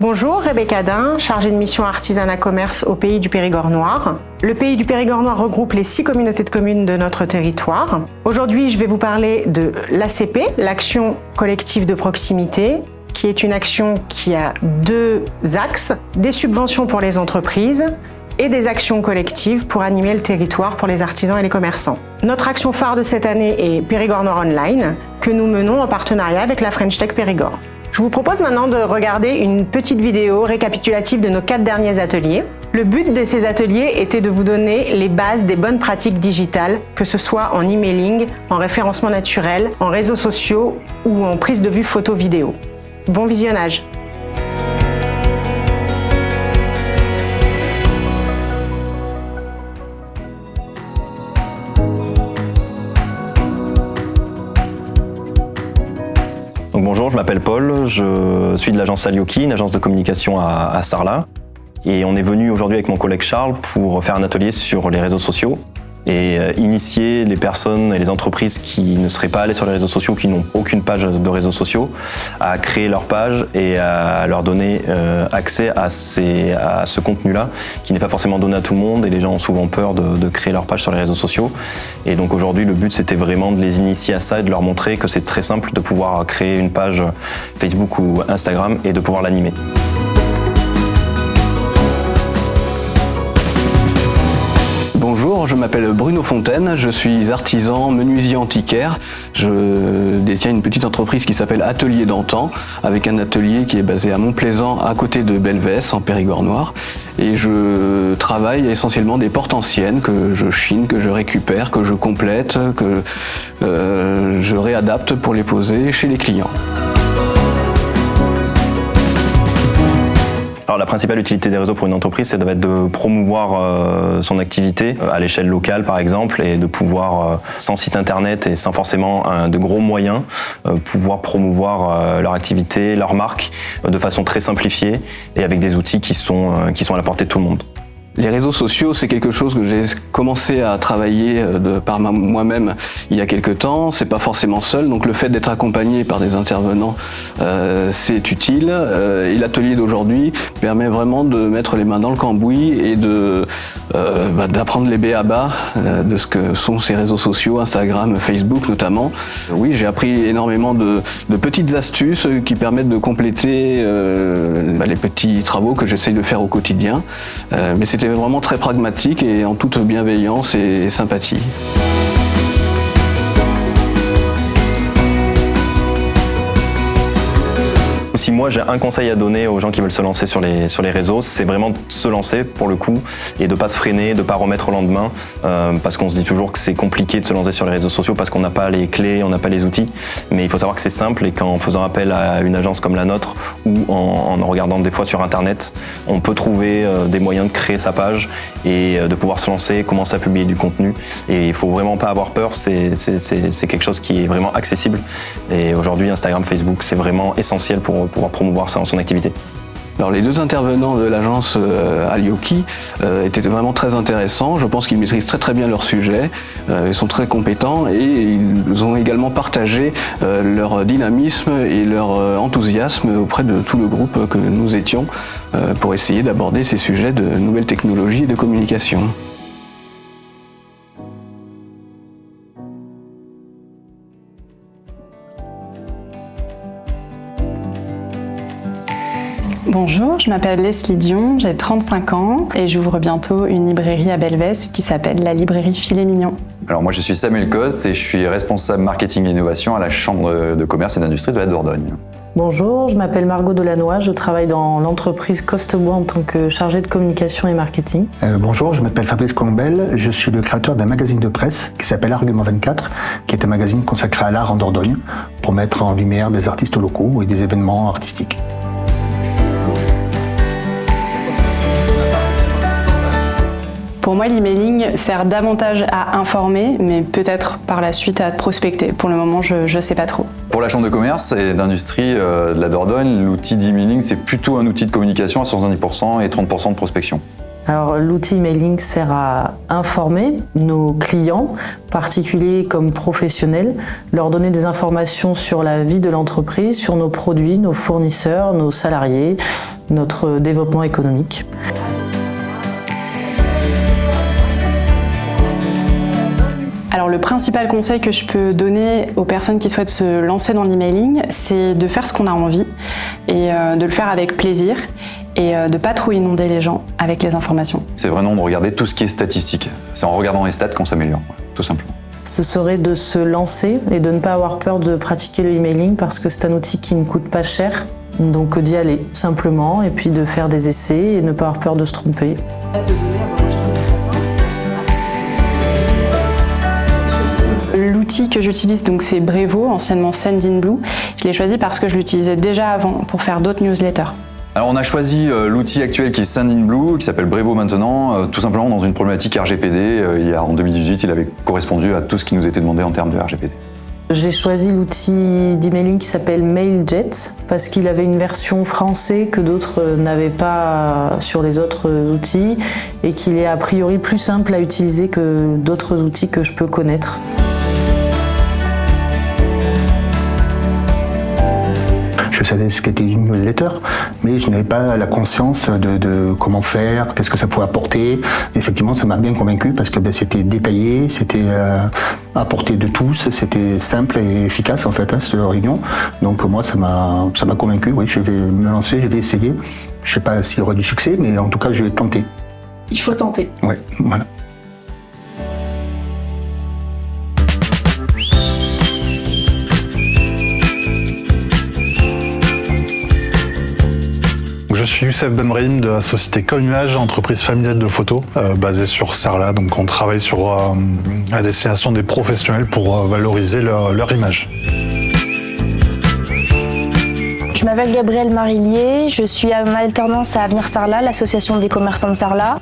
Bonjour, Rebecca Dain, chargée de mission artisanat commerce au Pays du Périgord noir. Le Pays du Périgord noir regroupe les 6 communautés de communes de notre territoire. Aujourd'hui, je vais vous parler de l'ACP, l'action collective de proximité, qui est une action qui a 2 axes, des subventions pour les entreprises et des actions collectives pour animer le territoire pour les artisans et les commerçants. Notre action phare de cette année est Périgord Noir Online, que nous menons en partenariat avec la French Tech Périgord. Je vous propose maintenant de regarder une petite vidéo récapitulative de nos 4 derniers ateliers. Le but de ces ateliers était de vous donner les bases des bonnes pratiques digitales, que ce soit en emailing, en référencement naturel, en réseaux sociaux ou en prise de vue photo-vidéo. Bon visionnage! Bonjour, je m'appelle Paul, je suis de l'agence Alioki, une agence de communication à Sarlat. Et on est venu aujourd'hui avec mon collègue Charles pour faire un atelier sur les réseaux sociaux et initier les personnes et les entreprises qui ne seraient pas allées sur les réseaux sociaux, qui n'ont aucune page de réseaux sociaux, à créer leur page et à leur donner accès à ce contenu-là, qui n'est pas forcément donné à tout le monde et les gens ont souvent peur de créer leur page sur les réseaux sociaux. Et donc aujourd'hui, le but, c'était vraiment de les initier à ça et de leur montrer que c'est très simple de pouvoir créer une page Facebook ou Instagram et de pouvoir l'animer. Bonjour, je m'appelle Bruno Fontaine, je suis artisan menuisier antiquaire. Je détiens une petite entreprise qui s'appelle Atelier d'Antan, avec un atelier qui est basé à Montplaisant, à côté de Belvès, en Périgord noir. Et je travaille essentiellement des portes anciennes que je chine, que je récupère, que je complète, que je réadapte pour les poser chez les clients. Alors la principale utilité des réseaux pour une entreprise, c'est de promouvoir son activité à l'échelle locale par exemple et de pouvoir, sans site internet et sans forcément de gros moyens, pouvoir promouvoir leur activité, leur marque de façon très simplifiée et avec des outils qui sont à la portée de tout le monde. Les réseaux sociaux, c'est quelque chose que j'ai commencé à travailler par moi-même il y a quelques temps. C'est pas forcément seul, donc le fait d'être accompagné par des intervenants, c'est utile. Et l'atelier d'aujourd'hui permet vraiment de mettre les mains dans le cambouis et d'apprendre les b.a.-ba de ce que sont ces réseaux sociaux, Instagram, Facebook notamment. Oui, j'ai appris énormément de petites astuces qui permettent de compléter les petits travaux que j'essaye de faire au quotidien. Mais c'était vraiment très pragmatique et en toute bienveillance et sympathie. Si moi j'ai un conseil à donner aux gens qui veulent se lancer sur les réseaux, c'est vraiment de se lancer pour le coup et de pas se freiner, de pas remettre au lendemain parce qu'on se dit toujours que c'est compliqué de se lancer sur les réseaux sociaux parce qu'on n'a pas les clés, on n'a pas les outils, mais il faut savoir que c'est simple et qu'en faisant appel à une agence comme la nôtre ou en regardant des fois sur internet, on peut trouver des moyens de créer sa page et de pouvoir se lancer, commencer à publier du contenu et il faut vraiment pas avoir peur, c'est quelque chose qui est vraiment accessible et aujourd'hui Instagram, Facebook c'est vraiment essentiel pour pouvoir promouvoir ça dans son activité. Alors les 2 intervenants de l'agence Alioki étaient vraiment très intéressants. Je pense qu'ils maîtrisent très bien leur sujet, ils sont très compétents et ils ont également partagé leur dynamisme et leur enthousiasme auprès de tout le groupe que nous étions pour essayer d'aborder ces sujets de nouvelles technologies et de communication. Bonjour, je m'appelle Leslie Dion, j'ai 35 ans et j'ouvre bientôt une librairie à Belvès qui s'appelle la librairie Filet Mignon. Alors moi je suis Samuel Coste et je suis responsable marketing et innovation à la Chambre de commerce et d'industrie de la Dordogne. Bonjour, je m'appelle Margot Delannoy, je travaille dans l'entreprise Costebois en tant que chargée de communication et marketing. Bonjour, je m'appelle Fabrice Colombel, je suis le créateur d'un magazine de presse qui s'appelle Argument 24, qui est un magazine consacré à l'art en Dordogne pour mettre en lumière des artistes locaux et des événements artistiques. Pour moi, l'emailing sert davantage à informer, mais peut-être par la suite à prospecter. Pour le moment, je ne sais pas trop. Pour la Chambre de commerce et d'industrie de la Dordogne, l'outil d'emailing, c'est plutôt un outil de communication à 70% et 30% de prospection. Alors l'outil emailing sert à informer nos clients, particuliers comme professionnels, leur donner des informations sur la vie de l'entreprise, sur nos produits, nos fournisseurs, nos salariés, notre développement économique. Alors le principal conseil que je peux donner aux personnes qui souhaitent se lancer dans l'emailing, c'est de faire ce qu'on a envie et de le faire avec plaisir et de pas trop inonder les gens avec les informations. C'est vraiment de regarder tout ce qui est statistique. C'est en regardant les stats qu'on s'améliore, tout simplement. Ce serait de se lancer et de ne pas avoir peur de pratiquer le emailing parce que c'est un outil qui ne coûte pas cher. Donc d'y aller simplement et puis de faire des essais et ne pas avoir peur de se tromper. L'outil que j'utilise, donc c'est Brevo, anciennement Sendinblue. Je l'ai choisi parce que je l'utilisais déjà avant pour faire d'autres newsletters. Alors on a choisi l'outil actuel qui est Sendinblue, qui s'appelle Brevo maintenant, tout simplement dans une problématique RGPD. En 2018, il avait correspondu à tout ce qui nous était demandé en termes de RGPD. J'ai choisi l'outil d'emailing qui s'appelle Mailjet parce qu'il avait une version française que d'autres n'avaient pas sur les autres outils et qu'il est a priori plus simple à utiliser que d'autres outils que je peux connaître. Je savais ce qu'était une newsletter, mais je n'avais pas la conscience de comment faire, qu'est-ce que ça pouvait apporter. Effectivement, ça m'a bien convaincu parce que c'était détaillé, c'était à portée de tous, c'était simple et efficace en fait, cette réunion. Donc moi, ça m'a convaincu. Oui, je vais me lancer, je vais essayer. Je ne sais pas s'il y aura du succès, mais en tout cas, je vais tenter. Il faut tenter. Oui, voilà. Je suis Youssef Benbrahim de la société Colnuage, entreprise familiale de photos basée sur Sarlat. Donc on travaille à destination des professionnels pour valoriser leur image. Je m'appelle Gabrielle Marillier, je suis en alternance à Avenir Sarlat, l'association des commerçants de Sarlat.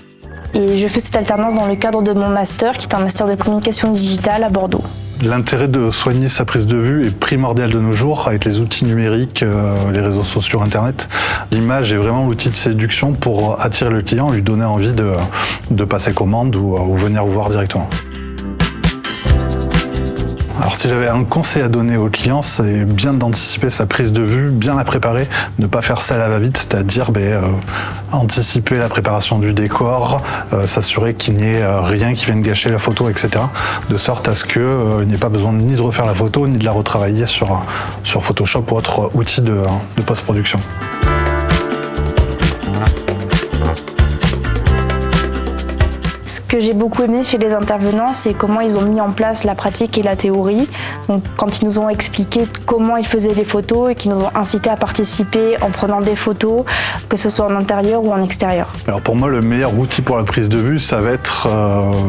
Et je fais cette alternance dans le cadre de mon master, qui est un master de communication digitale à Bordeaux. L'intérêt de soigner sa prise de vue est primordial de nos jours avec les outils numériques, les réseaux sociaux, Internet. L'image est vraiment l'outil de séduction pour attirer le client, lui donner envie de passer commande ou venir vous voir directement. Alors si j'avais un conseil à donner aux clients, c'est bien d'anticiper sa prise de vue, bien la préparer, ne pas faire ça à la va-vite, c'est-à-dire anticiper la préparation du décor, s'assurer qu'il n'y ait rien qui vienne gâcher la photo, etc. De sorte à ce qu'il n'y ait pas besoin ni de refaire la photo, ni de la retravailler sur Photoshop ou autre outil de post-production. Ce que j'ai beaucoup aimé chez les intervenants, c'est comment ils ont mis en place la pratique et la théorie. Donc, quand ils nous ont expliqué comment ils faisaient les photos et qu'ils nous ont incités à participer en prenant des photos, que ce soit en intérieur ou en extérieur. Alors pour moi, le meilleur outil pour la prise de vue, ça va être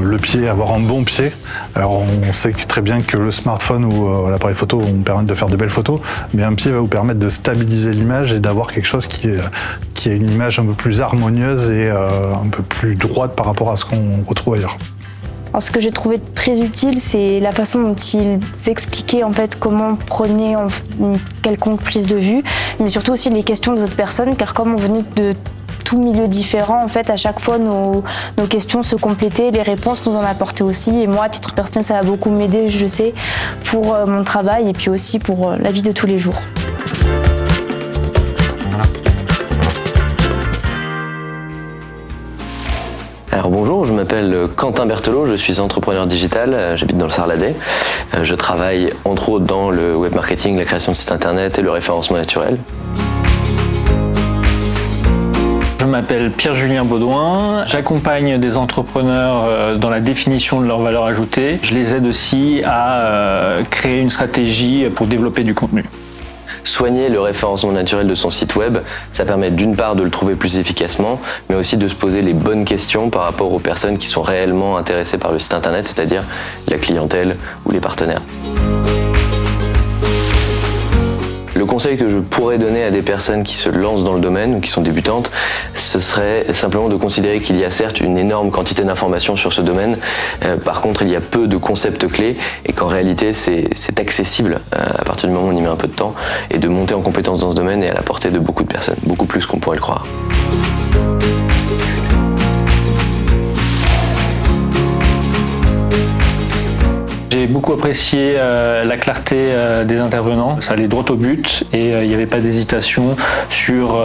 le pied, avoir un bon pied. Alors on sait très bien que le smartphone ou l'appareil photo vont permettre de faire de belles photos, mais un pied va vous permettre de stabiliser l'image et d'avoir quelque chose qui a une image un peu plus harmonieuse et un peu plus droite par rapport à ce qu'on retrouve ailleurs. Alors, ce que j'ai trouvé très utile, c'est la façon dont ils expliquaient en fait comment prenait une quelconque prise de vue, mais surtout aussi les questions des autres personnes, car comme on venait de tout milieu différent, en fait, à chaque fois nos questions se complétaient, les réponses nous en apportaient aussi. Et moi, à titre personnel, ça va beaucoup m'aider, je sais, pour mon travail et puis aussi pour la vie de tous les jours. Alors bonjour, je m'appelle Quentin Berthelot, je suis entrepreneur digital, j'habite dans le Sarladais. Je travaille entre autres dans le web marketing, la création de sites internet et le référencement naturel. Je m'appelle Pierre-Julien Baudouin, j'accompagne des entrepreneurs dans la définition de leur valeur ajoutée. Je les aide aussi à créer une stratégie pour développer du contenu. Soigner le référencement naturel de son site web, ça permet d'une part de le trouver plus efficacement, mais aussi de se poser les bonnes questions par rapport aux personnes qui sont réellement intéressées par le site internet, c'est-à-dire la clientèle ou les partenaires. Le conseil que je pourrais donner à des personnes qui se lancent dans le domaine ou qui sont débutantes, ce serait simplement de considérer qu'il y a certes une énorme quantité d'informations sur ce domaine, par contre il y a peu de concepts clés et qu'en réalité c'est accessible à partir du moment où on y met un peu de temps et de monter en compétence dans ce domaine est à la portée de beaucoup de personnes, beaucoup plus qu'on pourrait le croire. J'ai beaucoup apprécié la clarté des intervenants, ça allait droit au but et il n'y avait pas d'hésitation sur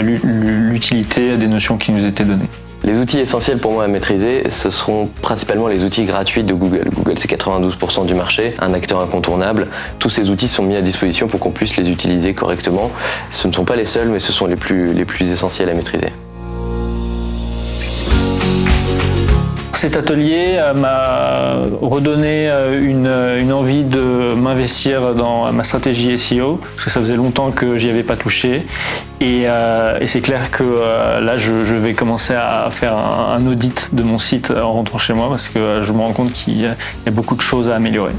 l'utilité des notions qui nous étaient données. Les outils essentiels pour moi à maîtriser, ce seront principalement les outils gratuits de Google. Google, c'est 92% du marché, un acteur incontournable. Tous ces outils sont mis à disposition pour qu'on puisse les utiliser correctement. Ce ne sont pas les seuls, mais ce sont les plus essentiels à maîtriser. Cet atelier m'a redonné une envie de m'investir dans ma stratégie SEO, parce que ça faisait longtemps que j'y avais pas touché. Et c'est clair que là, je vais commencer à faire un audit de mon site en rentrant chez moi, parce que je me rends compte qu'il y a beaucoup de choses à améliorer.